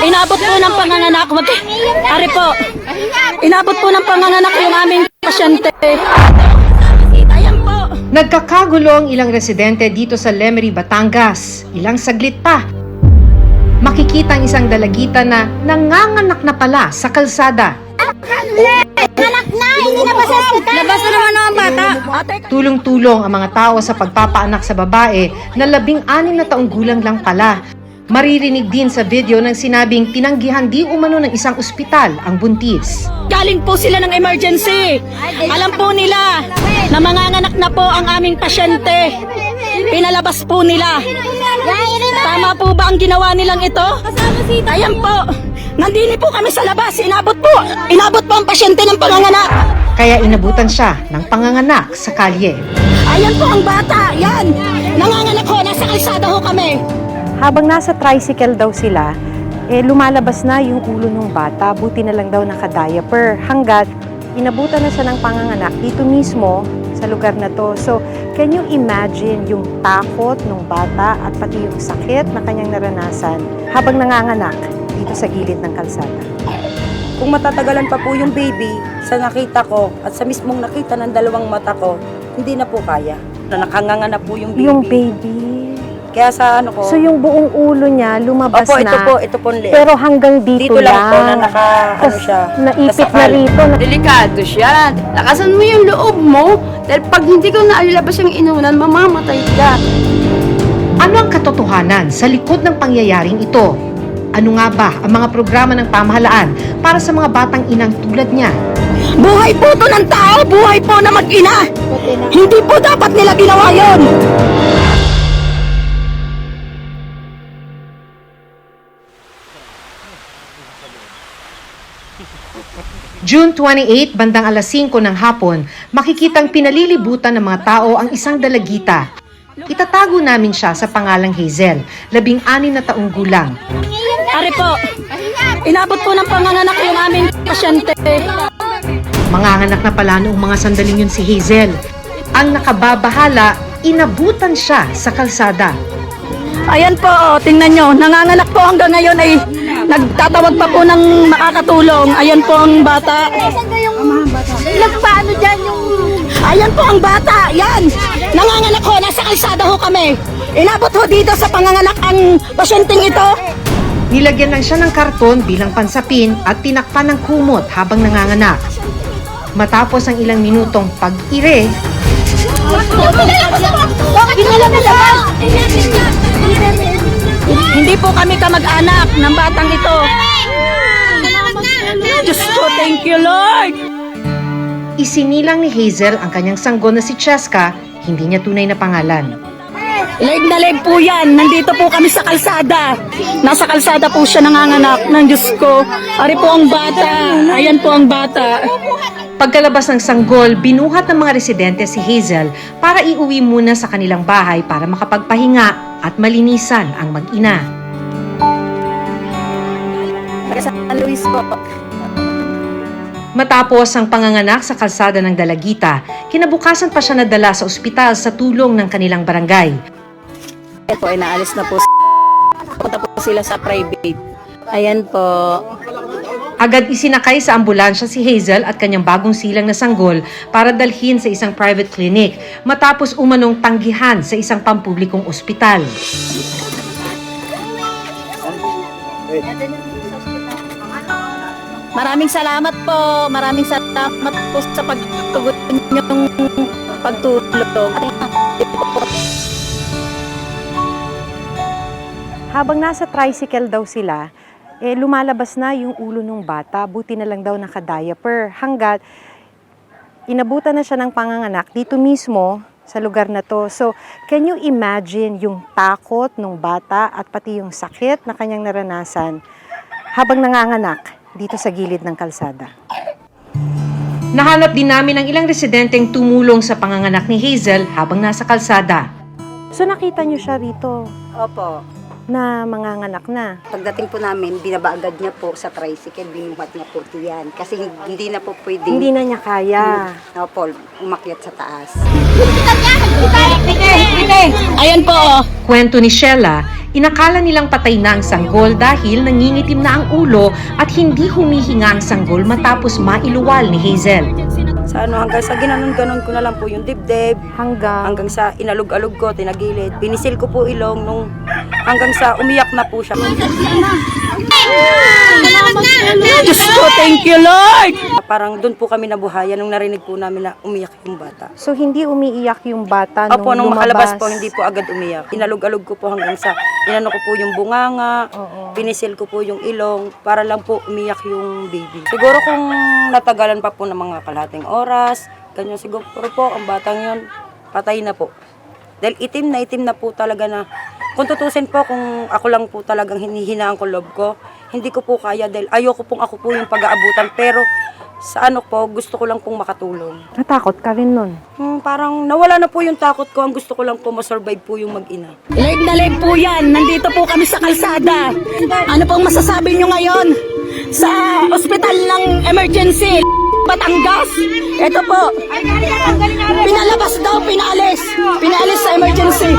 Inabot po ng panganganak. Ari po. Inabot po ng panganganak yung aming pasyente. Ayan po. Nagkakagulo ang ilang residente dito sa Lemery, Batangas. Ilang saglit pa, makikita ang isang dalagita na nanganganak na pala sa kalsada. Anak na! Hindi na ba sa hospital? Labas na naman ang bata. Tulong-tulong ang mga tao sa pagpapaanak sa babae na 16 na taong gulang lang pala. Maririnig din sa video ng sinabing tinanggihan di umano ng isang ospital ang buntis. Galing po sila ng emergency. Alam po nila na manganganak na po ang aming pasyente. Pinalabas po nila. Tama po ba ang ginawa nilang ito? Ayan po. Nandini po kami sa labas. Inabot po ang pasyente ng panganganak. Kaya inabutan siya ng panganganak sa kalye. Ayan po ang bata. Yan. Nanganganak ho. Nasa kalsada ho kami. Habang nasa tricycle daw sila, lumalabas na yung ulo ng bata. Buti na lang daw naka-diaper. Hanggat inabutan na siya ng panganganak dito mismo sa lugar na to. So, can you imagine yung takot ng bata at pati yung sakit na kanyang naranasan habang nanganganak dito sa gilid ng kalsada? Kung matatagalan pa po yung baby, sa nakita ko at sa mismong nakita ng dalawang mata ko, hindi na po kaya. Nakanganga na po yung baby. Yung baby. Kaya sa ano ko... So, yung buong ulo niya lumabas Opo, na. ito po liit. Pero hanggang dito lang po na siya. Naipit na nasakal. rito. Delikado siya. Lakasan mo yung loob mo. Dahil pag hindi ko naalilabas yung inunan, mamamatay ka. Ano ang katotohanan sa likod ng pangyayaring ito? Ano nga ba ang mga programa ng pamahalaan para sa mga batang inang tulad niya? Buhay po to ng tao. Buhay po na mag-ina. Hindi po dapat nila ginawa yun. June 28, bandang alas 5 ng hapon, makikitang pinalilibutan ng mga tao ang isang dalagita. Itatago namin siya sa pangalang Hazel, 16 na taong gulang. Ari po. Inabot po ng panganganak yung aming pasyente. Manganganak na pala noong mga sandaling yun si Hazel. Ang nakababahala, inabutan siya sa kalsada. Ayan po, tingnan nyo. Nanganganak po hanggang ngayon ay nagtatawag pa po ng makakatulong. Ayan po ang bata. Nagpaano dyan yung... Ayan po ang bata. Yan. Nanganganak ho. Nasa kalsada ho kami. Inabot ho dito sa panganganak ang pasyenteng ito. Nilagyan lang siya ng karton bilang pansapin at tinakpan ng kumot habang nanganganak. Matapos ang ilang minutong pag-ire, hindi po kami kamag-anak ng batang ito. Diyos ko, thank you, Lord. isinilang ni Hazel ang kanyang sanggol na si Cheska, hindi niya tunay na pangalan. Leg na leg po yan. Nandito po kami sa kalsada. Nasa kalsada po siya nanganganak ng Diyos ko. Ari po ang bata. Ayan po ang bata. Pagkalabas ng sanggol, binuhat ng mga residente si Hazel para iuwi muna sa kanilang bahay para makapagpahinga at malinisan ang mag-ina. San Luis po. Matapos ang panganganak sa kalsada ng Dalagita, kinabukasan pa siya nadala sa ospital sa tulong ng kanilang barangay. Ayan po, inaalis na po. Punta po sila sa private. Ayan po. Agad isinakay sa ambulansya si Hazel at kanyang bagong silang na sanggol para dalhin sa isang private clinic matapos umanong tanggihan sa isang pampublikong ospital. Maraming salamat po. Maraming salamat po sa pagtugon niyong pagtulong. Habang nasa tricycle daw sila, lumalabas na yung ulo ng bata. Buti na lang daw naka-diaper. Hanggat inabutan na siya ng panganganak dito mismo sa lugar na to. So, can you imagine yung takot ng bata at pati yung sakit na kanyang naranasan habang nanganganak dito sa gilid ng kalsada? Nahanap din namin ang ilang residenteng tumulong sa panganganak ni Hazel habang nasa kalsada. So, nakita niyo siya rito Opo. na manganganak na. Pagdating po namin, binaba agad niya po sa tricycle, binuhat niya po yan. Kasi hindi na po pwedeng... Hindi na niya kaya. Opo, umakyat sa taas. Ayan po, oh. Kwento ni Sheila, inakala nilang patay na ang sanggol dahil nangingitim na ang ulo at hindi humihinga ang sanggol matapos mailuwal ni Hazel. Sa hanggang sa ginanon-ganon ko na lang po yung dibdib, Hanggang hanggang sa inalog-alog ko, tinagilid. Pinisil ko po ilong nung hanggang sa umiyak na po siya. Diyos ko, thank you, Lord! Parang doon po kami nabuhayan nung narinig po namin na umiyak yung bata. So, hindi umiiyak yung bata Opo, nung lumabas? makalabas po, hindi po agad umiyak. Inalog-alog ko po hanggang sa inano ko po yung bunganga, pinisil ko po yung ilong, para lang po umiyak yung baby. Siguro kung natagalan pa po ng mga kalahating oras, ganyan siguro po, ang batang yun, patay na po. Dahil itim na po talaga na, kung tutusin po, kung ako lang po talagang hinihinaan ko loob ko, hindi ko po kaya dahil ayoko pong ako po yung pag-aabutan, pero sa ano po, gusto ko lang pong makatulong. Natakot ka rin nun. Parang nawala na po yung takot ko. Ang gusto ko lang po masurvive po yung mag-ina. Live na live po yan. Nandito po kami sa kalsada. Ano pong masasabi nyo ngayon sa ospital ng emergency? Batangas. Ito po. Pinalabas daw, pinalis. Pinalis sa emergency.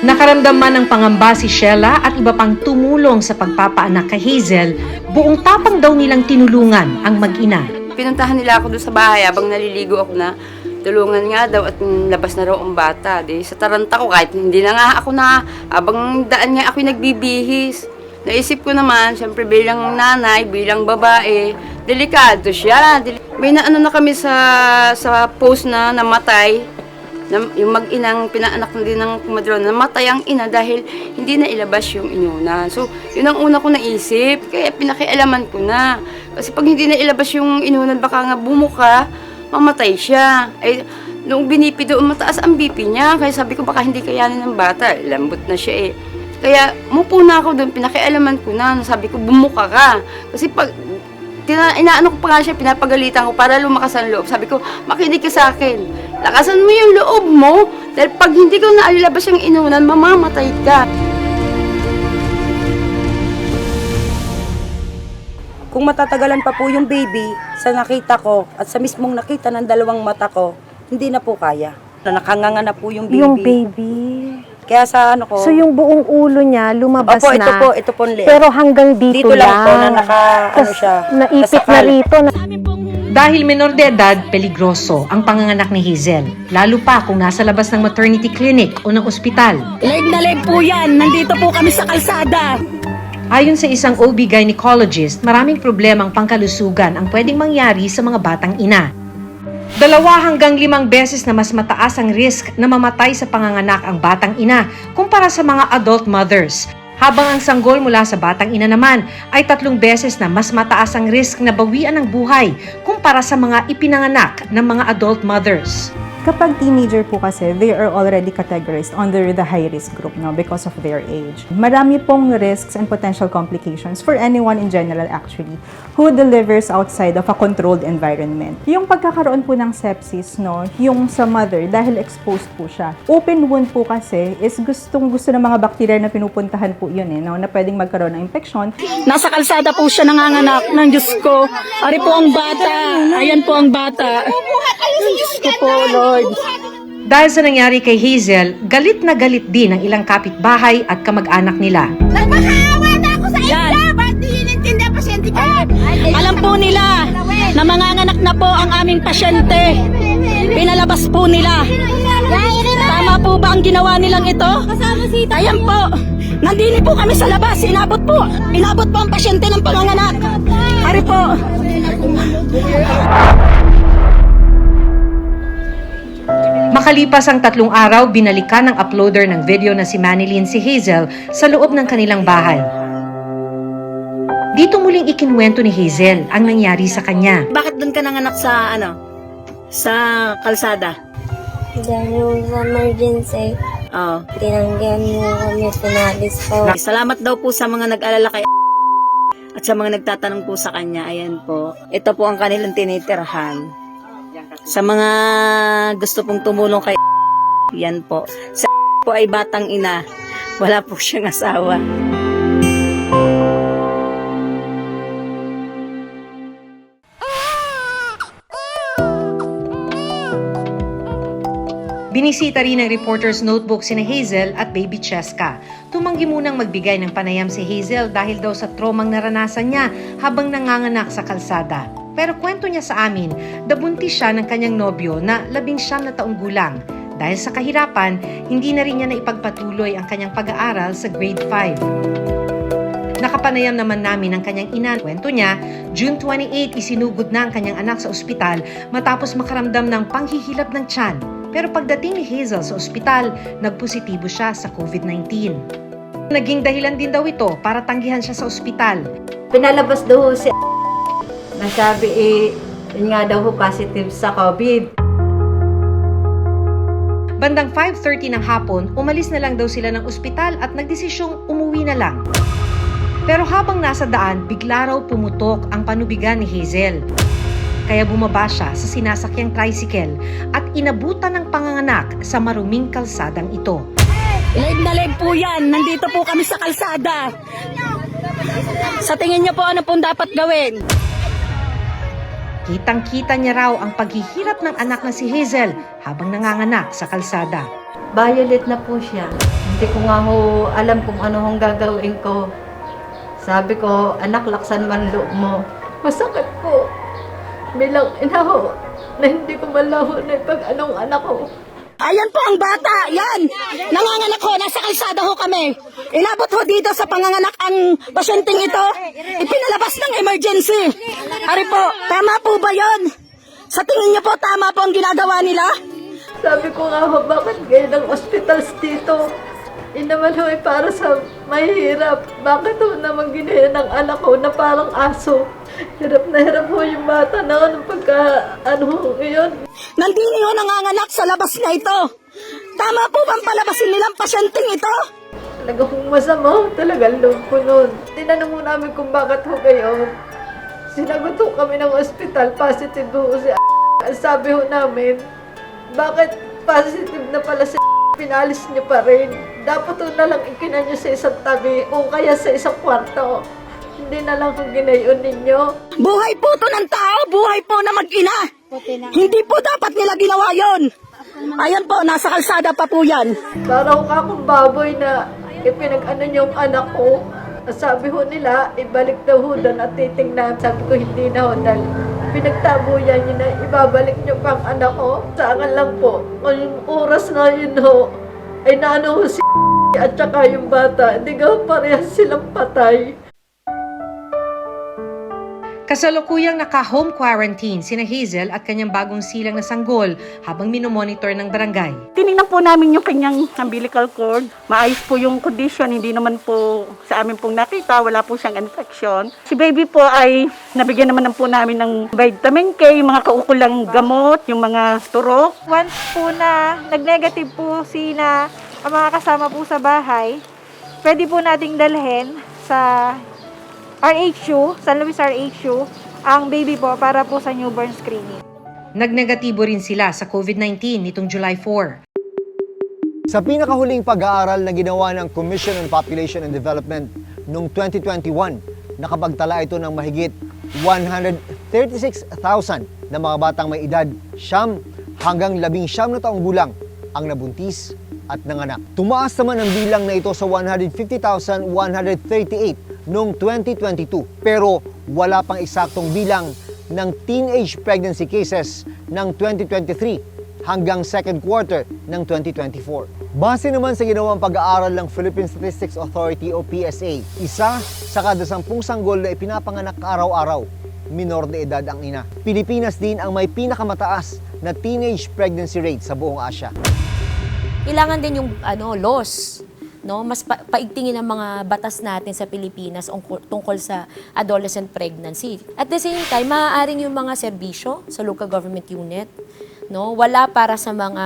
Nakaramdam man ng pangamba si Sheila at iba pang tumulong sa pagpapaanak kay Hazel, buong tapang daw nilang tinulungan ang mag-ina. Pinuntahan nila ako doon sa bahay habang naliligo ako na tulungan nga daw at labas na raw ang bata. Di, sa taranta ko kahit hindi na nga ako na habang daan nga ako'y nagbibihis. Naisip ko naman, syempre bilang nanay, bilang babae, delikado siya. May naano na kami sa post na namatay. Yung mag-inang pinaanak din ng kumadron, namatay ang ina dahil hindi na ilabas yung inunan. So, yun ang una ko naisip, kaya pinakialaman ko na. Kasi pag hindi na ilabas yung inunan, baka nga bumuka, mamatay siya. Ay, nung binipi doon, mataas ang BP niya. Kaya sabi ko, baka hindi kayanin ng bata. Lambot na siya eh. Kaya, mupo na ako doon, pinakialaman ko na. Sabi ko, bumuka ka. Kasi pag, inaano ko pa nga siya, pinapagalitan ko para lumakas ang loob. Sabi ko, makinig ka sa akin. Lakasan mo yung loob mo, dahil pag hindi ko nailabas yung inunan, mamamatay ka. Kung matatagalan pa po yung baby, sa nakita ko at sa mismong nakita ng dalawang mata ko, hindi na po kaya. Nakanganga na po yung baby. Yung baby. Kaya sa ano ko... So, yung buong ulo niya lumabas Opo, na. ito po ang liit. Pero hanggang dito lang po na ano siya. Naipit na nasakal. rito. Dahil menor de edad, peligroso ang panganganak ni Hazel, lalo pa kung nasa labas ng maternity clinic o ng ospital. Live na live po yan. Nandito po kami sa kalsada. Ayon sa isang OB gynecologist, maraming problemang pangkalusugan ang pwedeng mangyari sa mga batang ina. 2 hanggang 5 beses na mas mataas ang risk na mamatay sa panganganak ang batang ina kumpara sa mga adult mothers. Habang ang sanggol mula sa batang ina naman ay 3 beses na mas mataas ang risk na bawian ng buhay kumpara sa mga ipinanganak ng mga adult mothers. Kapag teenager po kasi, they are already categorized under the high-risk group no, because of their age. Marami pong risks and potential complications for anyone in general actually who delivers outside of a controlled environment. Yung pagkakaroon po ng sepsis, no, yung sa mother, dahil exposed po siya. Open wound po kasi is gusto ng mga bakterya na pinupuntahan po yun no, na pwedeng magkaroon ng infection. Nasa kalsada po siya nanganganak ng Diyos ko. Ari po ang bata. Ayan po ang bata. Diyos ko po, Lord. Dahil sa nangyari kay Hazel, galit na galit din ang ilang kapitbahay at kamag-anak nila. Nagmakaawa na ako sa inyo! Ba't di inintindi ang pasyente ko? Alam po nila na manganganak na po ang aming pasyente. Pinalabas po nila. Tama po ba ang ginawa nilang ito? Ayan po. Nandini po kami sa labas. Inabot po ang pasyente ng panganganak. Ari po. Makalipas ang 3 araw, binalikan ng uploader ng video na si Manilyn si Hazel sa loob ng kanilang bahay. Dito muling ikinwento ni Hazel ang nangyari sa kanya. Bakit doon ka nanganak sa sa kalsada? Dahil sa emergency, Oh. tinanggihan mo kami, pinalis po. Salamat daw po sa mga nag-alala kay at sa mga nagtatanong po sa kanya. Ayan po. Ito po ang kanilang tinitirhan. Sa mga gusto pong tumulong kay yan po. Sa po ay batang ina. Wala po siyang asawa. Binisita rin ng Reporter's Notebook sina Hazel at Baby Cheska. Tumanggi munang magbigay ng panayam si Hazel dahil daw sa tromang naranasan niya habang nanganganak sa kalsada. Pero kwento niya sa amin, nabuntis siya ng kanyang nobyo na 19 na taong gulang. Dahil sa kahirapan, hindi na rin niya naipagpatuloy ang kanyang pag-aaral sa grade 5. Nakapanayam naman namin ang kanyang ina. Kwento niya, June 28 isinugod na ang kanyang anak sa ospital matapos makaramdam ng panghihilab ng tiyan. Pero pagdating ni Hazel sa ospital, nagpositibo siya sa COVID-19. Naging dahilan din daw ito para tanggihan siya sa ospital. Pinalabas daw si nasabi yun nga daw positive sa COVID. Bandang 5:30 ng hapon, umalis na lang daw sila ng ospital at nagdesisyong umuwi na lang. Pero habang nasa daan, bigla raw pumutok ang panubigan ni Hazel. Kaya bumaba siya sa sinasakyang tricycle at inabutan ng panganganak sa maruming kalsadang ito. Live na live po yan. Nandito po kami sa kalsada. Sa tingin niyo po ano pong dapat gawin? Kitang-kita niya raw ang paghihirap ng anak na si Hazel habang nanganganak sa kalsada. Violet na po siya. Hindi ko nga ho alam kung ano hong gagawin ko. Sabi ko, anak, laksan man loob mo. Masakit po. Bilang ina ho, na hindi ko malaho na pag-anong anak ko. Ayan po ang bata. Yan. Nanganganak ho. Nasa kalsada ho kami. Inabot ho dito sa panganganak ang pasyenteng ito. Ipinalabas ng emergency. Ari po, tama po ba yon? Sa tingin niyo po, tama po ang ginagawa nila? Sabi ko nga ho, bakit kayo ng hospitals dito? Naman ho para sa mahirap. Bakit ho naman ginaya ng anak ko na parang aso? Hirap na hirap ho yung bata na anong yun. Nandini ho nanganganak sa labas na ito. Tama po bang palabasin nilang pasyenteng ito? Talaga kong masama ho, talagang loob ko nun. Tinanong mo namin kung bakit ho kayo. Sinagot ho kami ng ospital, positive ho si Ang sabi ho namin, bakit positive na pala si pinalis niyo pa rin? Dapat ho na lang ikinan niyo sa isang tabi o kaya sa isang kwarto. Hindi na lang kung ginayon ninyo. Buhay po to ng tao, buhay po na mag-ina. Hindi po dapat nila ginawa yon. Ayan po, nasa kalsada pa po yan. Para ho akong baboy na ipinag-ano niyo yung anak ko. Sabi ho nila, ibalik daw ho doon at titingnan. Sabi ko, hindi na ho dahil pinagtabuyan niyo na ibabalik niyo pang anak ko. Sa akin lang po, yung oras na yun ho, ay naano ho si at saka yung bata. Hindi ka parehas silang patay. Kasalukuyang naka-home quarantine sina Hazel at kanyang bagong silang na sanggol habang minomonitor ng barangay. Tinignan po namin yung kanyang umbilical cord. Maayos po yung condition, hindi naman po sa amin pong nakita, wala po siyang infection. Si baby po ay nabigyan naman po namin ng vitamin K, yung mga kaukulang gamot, yung mga turok. Once po na nag-negative po sina ang mga kasama po sa bahay, pwede po nating dalhin sa RHU, San Luis RHU, ang baby po para po sa newborn screening. Nagnegatibo rin sila sa COVID-19 nitong July 4. Sa pinakahuling pag-aaral na ginawa ng Commission on Population and Development noong 2021, nakapagtala ito ng mahigit 136,000 na mga batang may edad 9 hanggang 19 na taong gulang ang nabuntis at nanganak. Tumaas naman ang bilang na ito sa 150,138 noong 2022 pero wala pang eksaktong bilang ng teenage pregnancy cases ng 2023 hanggang second quarter ng 2024. Base naman sa ginawang pag-aaral ng Philippine Statistics Authority o PSA, isa sa kada 10 sanggol na ipinapanganak araw-araw, minor de edad ang ina. Pilipinas din ang may pinakamataas na teenage pregnancy rate sa buong Asia. Kailangan din yung laws, no? Mas paigtingin ang mga batas natin sa Pilipinas tungkol sa adolescent pregnancy. At the same time, maaaring yung mga serbisyo sa local government unit, no, wala para sa mga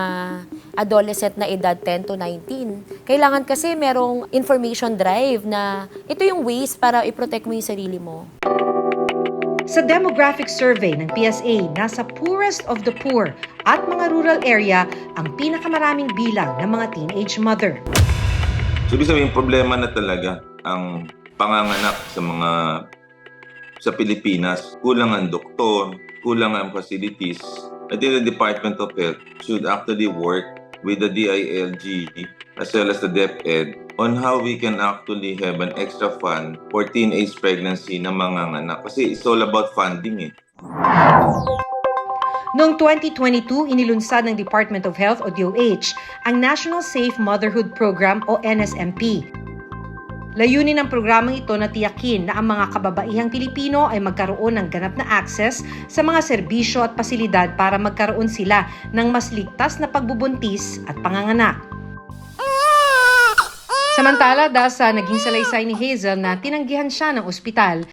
adolescent na edad 10 to 19. Kailangan kasi merong information drive na ito yung ways para i-protect mo yung sarili mo. Sa demographic survey ng PSA, nasa poorest of the poor at mga rural area ang pinakamaraming bilang ng mga teenage mother. So, ibig sabihin, problema na talaga ang panganganak sa Pilipinas. Kulang ang doktor, kulang ang facilities. I think the Department of Health should actually work with the DILG as well as the DepEd on how we can actually have an extra fund for teenage pregnancy na manganganak. Kasi it's all about funding eh. Noong 2022, inilunsad ng Department of Health o DOH ang National Safe Motherhood Program o NSMP. Layunin ng programang ito na tiyakin na ang mga kababaihang Pilipino ay magkaroon ng ganap na access sa mga serbisyo at pasilidad para magkaroon sila ng mas ligtas na pagbubuntis at panganganak. Samantala, dahil sa naging salaysay ni Hazel na tinanggihan siya ng ospital,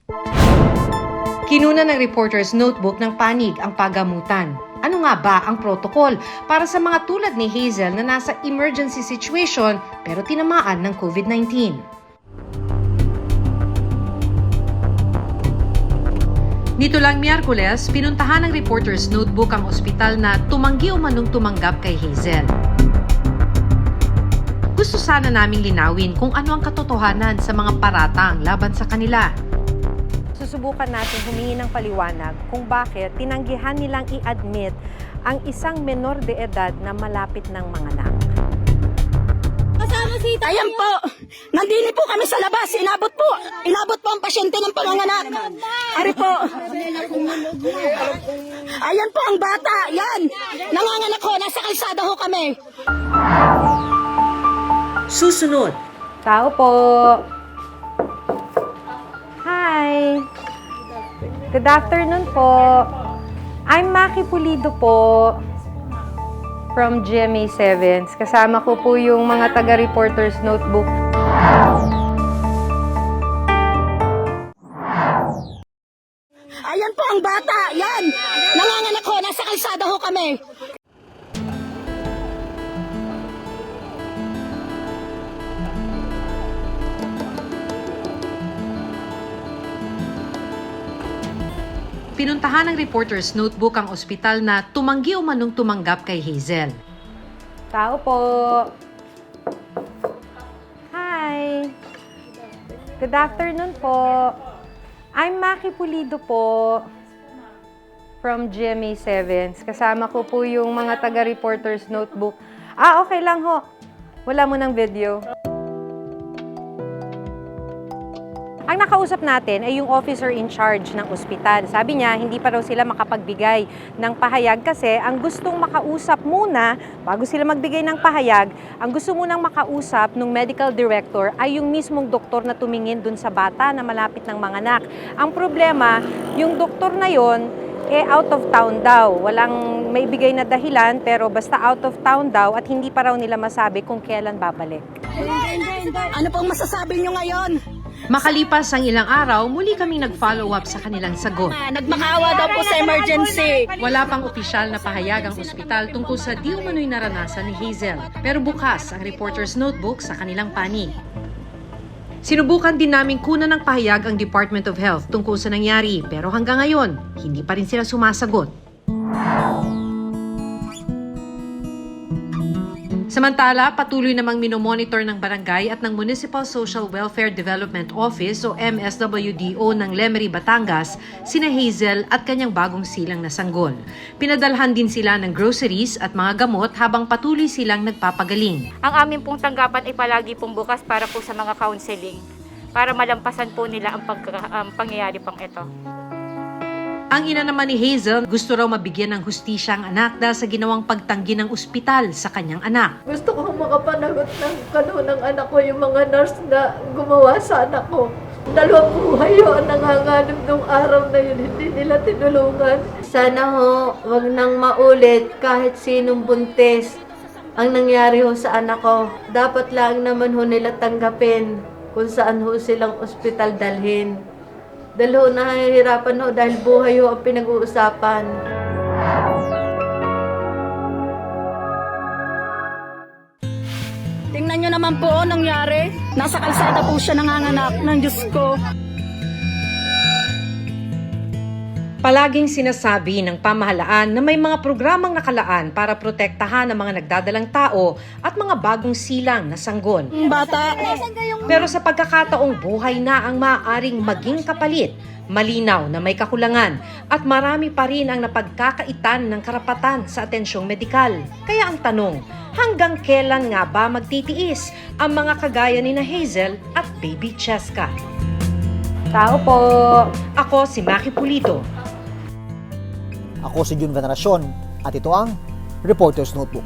kinuna ng Reporter's Notebook ng panig ang pagamutan. Ano nga ba ang protocol para sa mga tulad ni Hazel na nasa emergency situation pero tinamaan ng COVID-19? Nito lang Miyerkules, pinuntahan ng Reporter's Notebook ang ospital na tumanggi o manong tumanggap kay Hazel. Gusto sana naming linawin kung ano ang katotohanan sa mga paratang laban sa kanila. Susubukan natin humingi ng paliwanag kung bakit tinanggihan nilang i-admit ang isang menor de edad na malapit ng manganak. Ayan po, nandini po kami sa labas, inabot po ang pasyente ng panganganak. Ari po. Ayan po ang bata, yan. Nanganganak ho, nasa kalsada ho kami. Susunod, Tao po. Hi. Good afternoon po. I'm Maki Pulido po from GMA 7. Kasama ko po yung mga taga-Reporter's Notebook. Ayan po ang bata, yan. Nanganganak ho, nasa kalsada ho kami. pinuntahan ng Reporter's Notebook ang ospital na tumanggi o manong tumanggap kay Hazel. Tao po. Hi. Good afternoon po. I'm Maki Pulido po from GMA 7. Kasama ko po yung mga taga-Reporter's Notebook. Okay lang ho. Wala mo ng video. Ang nakausap natin ay yung officer in charge ng ospital. Sabi niya, hindi pa raw sila makapagbigay ng pahayag kasi ang gustong makausap muna, bago sila magbigay ng pahayag, ang gusto munang makausap ng medical director ay yung mismong doktor na tumingin dun sa bata na malapit ng manganak. Ang problema, yung doktor na yon out of town daw. Walang may bigay na dahilan pero basta out of town daw at hindi pa raw nila masabi kung kailan babalik. Ano pong masasabi nyo ngayon? Makalipas ang ilang araw, muli kaming nag-follow up sa kanilang sagot. Nagmakaawa daw po sa emergency. Wala pang opisyal na pahayag ang ospital tungkol sa di umano'y naranasan ni Hazel. Pero bukas ang Reporter's Notebook sa kanilang panig. Sinubukan din namin kunan ng pahayag ang Department of Health tungkol sa nangyari, pero hanggang ngayon, hindi pa rin sila sumasagot. Samantala, patuloy namang minomonitor ng barangay at ng Municipal Social Welfare Development Office o MSWDO ng Lemery, Batangas, sina Hazel at kanyang bagong silang na sanggol. Pinadalhan din sila ng groceries at mga gamot habang patuloy silang nagpapagaling. Ang amin pong tanggapan ay palagi pong bukas para po sa mga counseling, para malampasan po nila ang pangyayari pang ito. Ang ina naman ni Hazel, gusto raw mabigyan ng hustisya ang anak dahil sa ginawang pagtanggi ng ospital sa kanyang anak. Gusto kong makapanagot ng kanunang anak ko, yung mga nurse na gumawa sa anak ko. 2 buhay yun ang nanganganib nung araw na yun, hindi nila tinulungan. Sana ho, wag nang maulit kahit sinong buntis ang nangyari ho sa anak ko. Dapat lang naman ho nila tanggapin kung saan ho silang ospital dalhin. Dahil ho, nahihirapan ho dahil buhay ho ang pinag-uusapan. Tingnan nyo naman po nangyari. Nasa kalsada po siya nanganganak ng Diyos ko. Palaging sinasabi ng pamahalaan na may mga programang nakalaan para protektahan ang mga nagdadalang tao at mga bagong silang na sanggol. Bata, Pero sa pagkakataong buhay na ang maaaring maging kapalit, malinaw na may kakulangan at marami pa rin ang napagkakaitan ng karapatan sa atensyong medikal. Kaya ang tanong, hanggang kailan nga ba magtitiis ang mga kagaya ni na Hazel at Baby Cheska? Tao po. Ako si Maki Pulido. Ako si Jun Veneracion at ito ang Reporter's Notebook.